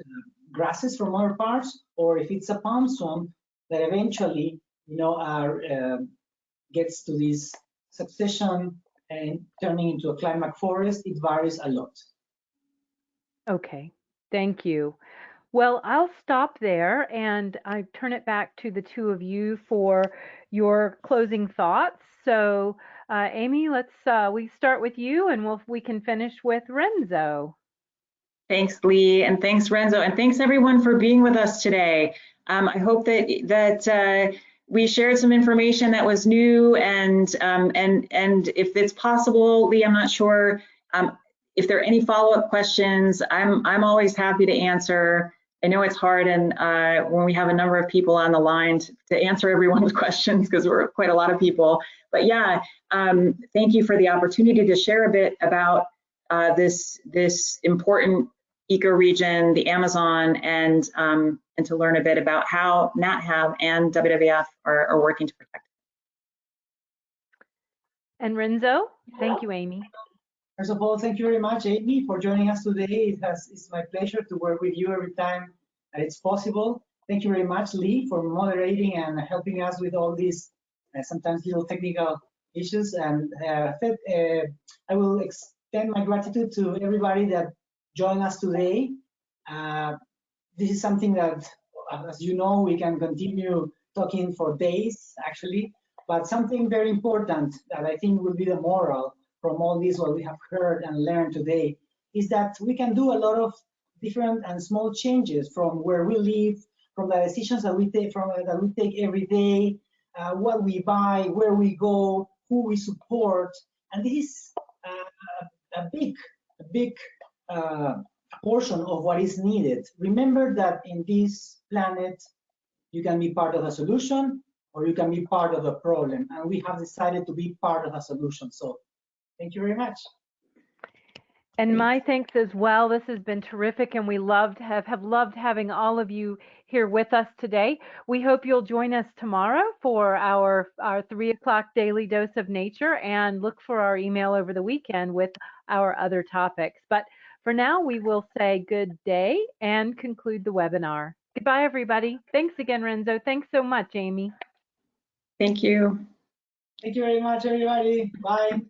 grasses from other parts, or if it's a palm swamp that eventually, gets to this succession and turning into a climax forest. It varies a lot. Okay, thank you. Well, I'll stop there and I turn it back to the two of you for your closing thoughts. So, Amy, we start with you, and we can finish with Renzo. Thanks, Lee, and thanks, Renzo, and thanks everyone for being with us today. I hope that we shared some information that was new, and if it's possible, Lee, I'm not sure if there are any follow-up questions. I'm always happy to answer. I know it's hard, and when we have a number of people on the line to answer everyone's questions, because we're quite a lot of people. But yeah, thank you for the opportunity to share a bit about this important ecoregion, the Amazon, and to learn a bit about how NatHab and WWF are working to protect it. And Renzo, thank you, Amy. First of all, thank you very much, Amy, for joining us today. It's my pleasure to work with you every time that it's possible. Thank you very much, Lee, for moderating and helping us with all these sometimes little technical issues. And I will extend my gratitude to everybody that joined us today. This is something that, as you know, we can continue talking for days, actually, but something very important that I think will be the moral from all this, what we have heard and learned today, is that we can do a lot of different and small changes from where we live, from the decisions that we take, every day, what we buy, where we go, who we support, and this is a big portion of what is needed. Remember that in this planet, you can be part of the solution or you can be part of the problem, and we have decided to be part of the solution. So thank you very much. And my thanks as well. This has been terrific, and we have loved having all of you here with us today. We hope you'll join us tomorrow for our 3 o'clock daily dose of nature, and look for our email over the weekend with our other topics. But for now, we will say good day and conclude the webinar. Goodbye, everybody. Thanks again, Renzo. Thanks so much, Amy. Thank you. Thank you very much, everybody. Bye.